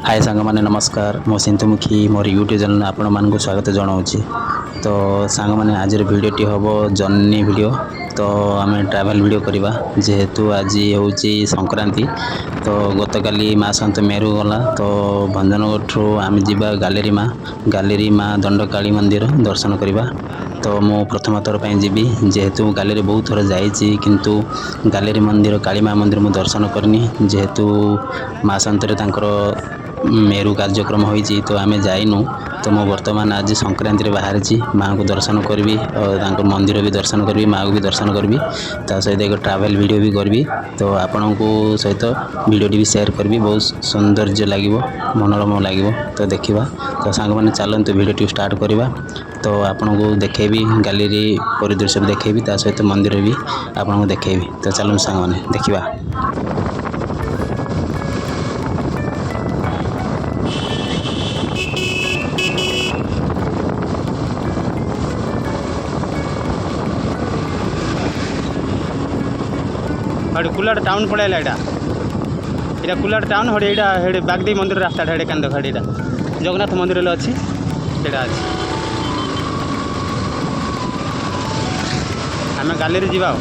हाय सांग मैंने नमस्कार मो सिंधुमुखी मोर यूट्यूब चैनल आपण मानक स्वागत जनाऊँगी। तो सांग मैंने आज भिडटी हम जर्नी वीडियो तो आम ट्रैवल वीडियो करवा जेहेतु आज हूँ संक्रांति। तो गतकाली माँ सत मेरू गला तो भंजनगढ़ ठू आम जा गालेरी माँ दंडकाली मंदिर दर्शन करवा। तो मु प्रथम थर पर जी जेहेतु गालेरी बहुत थर जाइए किंतु गालेरी मंदिर काली माँ मंदिर मु दर्शन करनी जेहेतु माँ सतरे मेरु कार्यक्रम होती तो आम जाइनु। तो मु बर्तमान आज संक्रांति बाहरी माँ को दर्शन करी और मंदिर भी दर्शन करी माँ को भी दर्शन करी सहित एक ट्रैवल वीडियो भी करी। तो आपण को सहित वीडियो भी शेयर करी बहुत सौंदर्य लगे मनोरम लगे तो देखा। तो सांग मैंने चलते वीडियो स्टार्ट करवा। तो आपण को देखेबी गैलरी परिदृश्य भी देखेबी सहित मंदिर भी आपण को देखेबी। तो चलते सांग मैंने देखा। कुलाड़ टाउन पड़ेगा यहाँ कुलाड़ टाउन हे बागदी मंदिर रास्ता हेडे कान देख जगन्नाथ मंदिर अच्छी अच्छी आम गालेरी जीवा।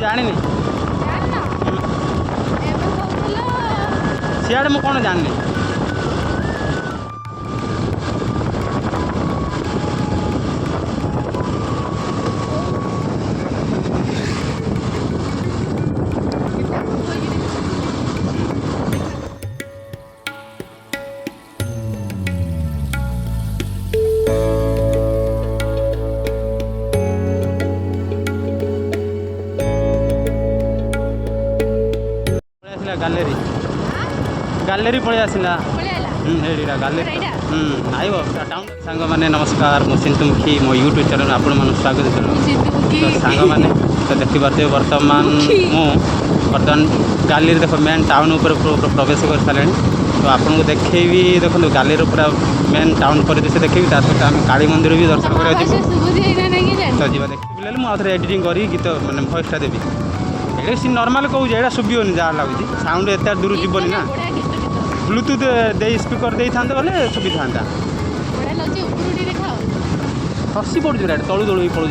जानी सियाड़े मु कौन जानी गालेरी गालेरी पड़े आसला गालेरी आइब टाउन। सांग मैंने नमस्कार मो सिंधुमुखी मो यूट्यूब चैनल आपण मन स्वागत तो सांग मैंने तो देखिए बर्तमान मु बर्तमान गालेरी देख मेन टाउन उपर प्रवेश कर सारे। तो आपन को देखेबी देखो गालेरी पूरा मेन टाउन परिदृश्य देखेबी सहित आम काली मंदिर भी दर्शन कर तो जी देखिए मुझे एडिटिंग करी गीत मैंने भॉइसटा देवी ये सी नॉर्मल कहूँ यहाँ शुभन जहाँ लगुच साउंड एत दूर जीवन ना ब्लूटूथ दे स्पीकर दे था बोले सुविधा था खसी पड़ू रेट तलू तलू पड़ू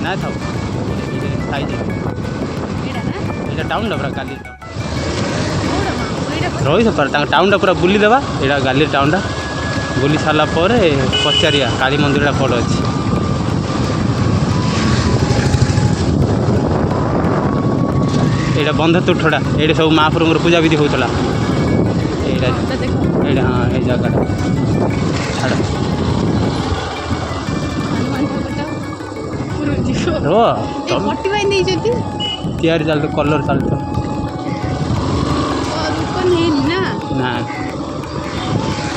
ना था टाउन पूरा गाली रही सर टाउन पूरा बुली देवा यहाँ गाली टाउन बुली सारापर पचारिया काली मंदिर कौन अच्छी यहाँ बंध तुठा ये सब महाप्रभु पूजा विधि होता हाँ ये जगह तैयारी चलते कलर चलते ना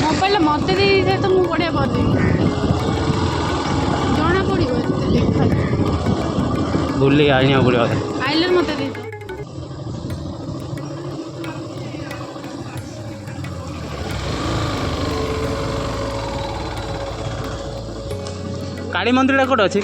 मोबाइल मत तो मुझे बढ़िया कर जना पड़ो बुले आने पड़ो आइले मत काली मंदिर कौट अच्छी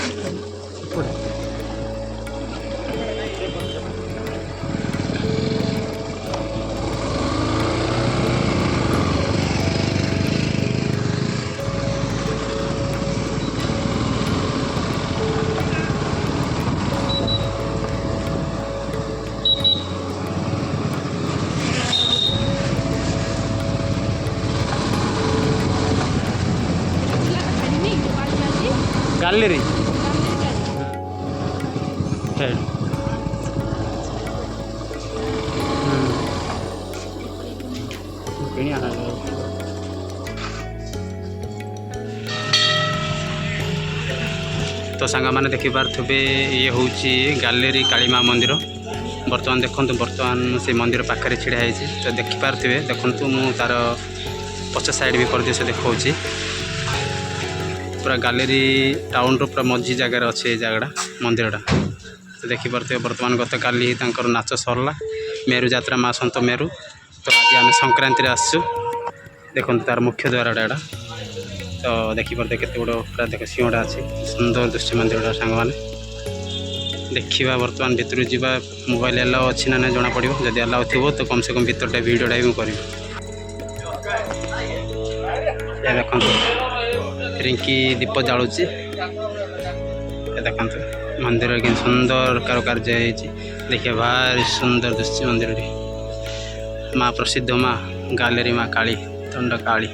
ଗାଲେରୀ ହେଡ଼ କିଣି ଆଣ तो सांग मैंने देखिपे ये हूँ गालेरी कालीमा मंदिर बर्तमान देखो बर्तमान से मंदिर पाखे छिड़ा है तो देखिपे देखु मु तार पछ साइड भी कर दिए से देखा पूरा गालेरी टाउन पूरा मझी जगार अच्छे जगटा मंदिरटा तो देखिपे बर्तमान गत काली नाच सरला मेरु जात्रा माँ सत मेरु तो आज आम संक्रांति आसचु देखो तार मुख्य द्वारटा एटा तो देखिपे केते बड़ पूरा देख सिंहटा अच्छे सुंदर दृश्य मंदिरटा सांग मैंने देखा बर्तमान भितर जावा मोबाइल अलाउ अच्छी ना जना पड़ो जब अलाउ थी तो कम से कम भितरटा भिडियोटा भी करी देखो रिंकी दीप जालुची देखो मंदिर के सुंदर कारुकार्य देखिए भारी सुंदर दृश्य मंदिर माँ प्रसिद्ध माँ गालेरी माँ काली दंड काली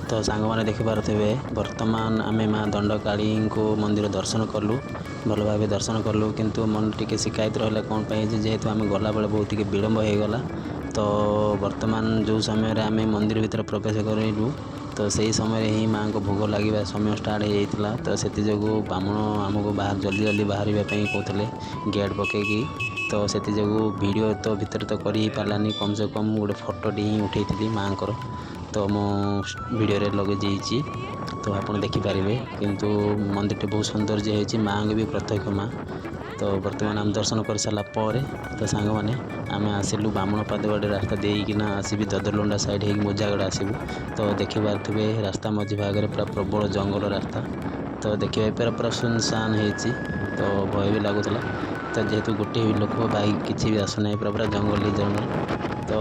तो सांग मैंने देखिपे बर्तमान आम माँ दंडकाली को मंदिर दर्शन कलु भल भाव दर्शन कलु किंतु मन टी शिकायत रहा कौन जेहेतु आम गला बेले बहुत विलम्ब हो गला तो बर्तमान जो समय आम मंदिर भीतर प्रवेश करूँ तो सही समय ही माँ को भोग लगे समय स्टार्ट हो जाता तो से जो ब्राह्मण आमको बाहर जल्दी जल्दी बाहर कहते गेट पकईकि तो से जो वीडियो तो भितर तो कर ही पारानी कम से कम गोटे फोटोटी ही उठे थी माँ को तो मो वीडियो रे लगे जाइए तो आप देखिपारे किंतु मंदिर बहुत सौंदर्य है माँ भी प्रत्यक्ष माँ तो बर्तमान आम दर्शन कर सारापर तो सांग मैंने आम आसलु बामण पादवाड़ी रास्ता देना आसबि ददरलुंडा साइड हो मोजागड़ आसबु तो देखिपे रास्ता मझी भाग में पूरा प्रबल जंगल रास्ता तो देखिए पूरा सुनसान हो तो भय भी लगुला तो जेहेतु गोटे लोक बाइक किसी भी आसना पूरा जंगल जंगल तो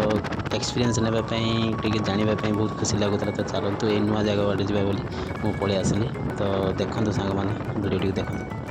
एक्सपीरियंस नापी जानापी बहुत खुशी लगुला तो चलतु ये नुआ जगह बाटे जावा बोली मुझे पलि आसिली तो देखो सांग मैंने वीडियो देखो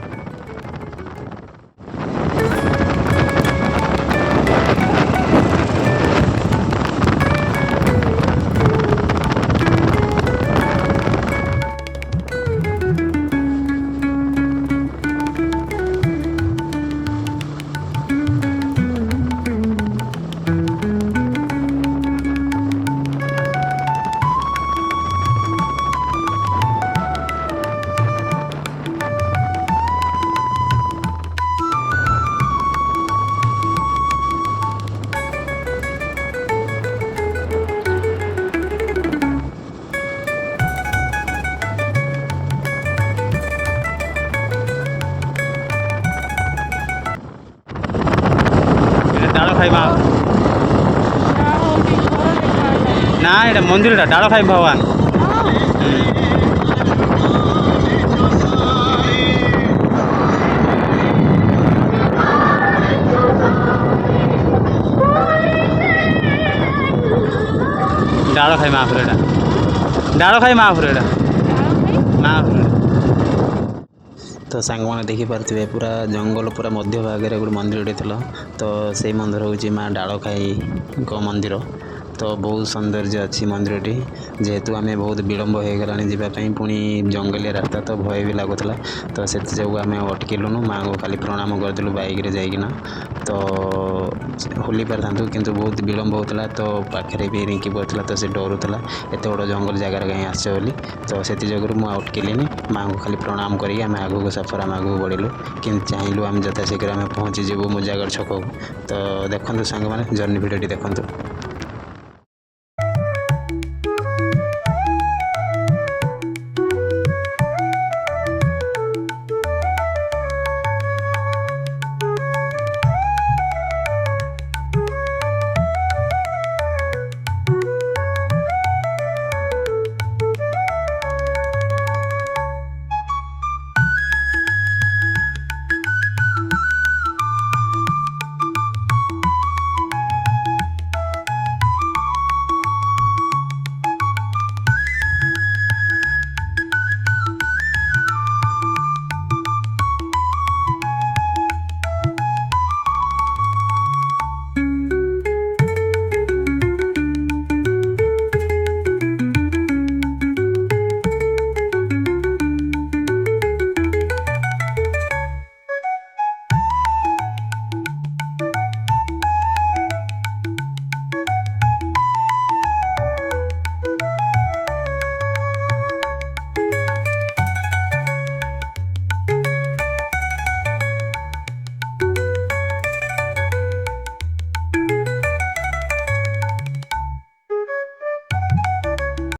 डाल खाइबा ନା ଏଇଟା ମନ୍ଦିରଟା ଡାଳଖାଇ ଭଗବାନ। ଡାଳଖାଇ ମାହାପୁର ଏଇଟା ଡାଳଖାଇ ମାହାପୁର ଏଇଟା ମାହାପୁର। ତ ସାଙ୍ଗମାନେ ଦେଖିପାରୁଥିବେ ପୁରା ଜଙ୍ଗଲ ପୁରା ମଧ୍ୟ ଭାଗରେ ଗୋଟେ ମନ୍ଦିରଟେ ଥିଲା। ତ ସେଇ ମନ୍ଦିର ହେଉଛି ମା ଡାଳଖାଇଙ୍କ ମନ୍ଦିର। ତ ବହୁତ ସୌନ୍ଦର୍ଯ୍ୟ ଅଛି ମନ୍ଦିରଟି। ଯେହେତୁ ଆମେ ବହୁତ ବିଳମ୍ବ ହୋଇଗଲାଣି ଯିବା ପାଇଁ, ପୁଣି ଜଙ୍ଗଲିଆ ରାସ୍ତା ତ ଭୟ ବି ଲାଗୁଥିଲା। ତ ସେଥିଯୋଗୁଁ ଆମେ ଅଟକିଲୁନୁ, ମାଆଙ୍କୁ ଖାଲି ପ୍ରଣାମ କରିଦେଲୁ ବାଇକ୍ରେ ଯାଇକିନା। ତ ହୋଲି ପାରିଥାନ୍ତୁ କିନ୍ତୁ ବହୁତ ବିଳମ୍ବ ହେଉଥିଲା। ତ ପାଖରେ ବି ରିଙ୍କି ପଡ଼ିଥିଲା, ତ ସେ ଡରୁଥିଲା ଏତେ ବଡ଼ ଜଙ୍ଗଲ ଜାଗାରେ କାହିଁ ଆସିଛ ବୋଲି। ତ ସେଥିଯୋଗୁଁ ମୁଁ ଅଟକିଲିନି, ମାଆଙ୍କୁ ଖାଲି ପ୍ରଣାମ କରିକି ଆମେ ଆଗକୁ ସଫର ଆମେ ଆଗକୁ ବଢ଼ିଲୁ। କିନ୍ତୁ ଚାହିଁଲୁ ଆମେ ଯଥାଶୀଘ୍ର ଆମେ ପହଞ୍ଚିଯିବୁ ମୁଜାଗଡ଼ ଛକକୁ। ତ ଦେଖନ୍ତୁ ସାଙ୍ଗମାନେ ଜର୍ଣ୍ଣି ଭିଡ଼ିଓଟି ଦେଖନ୍ତୁ।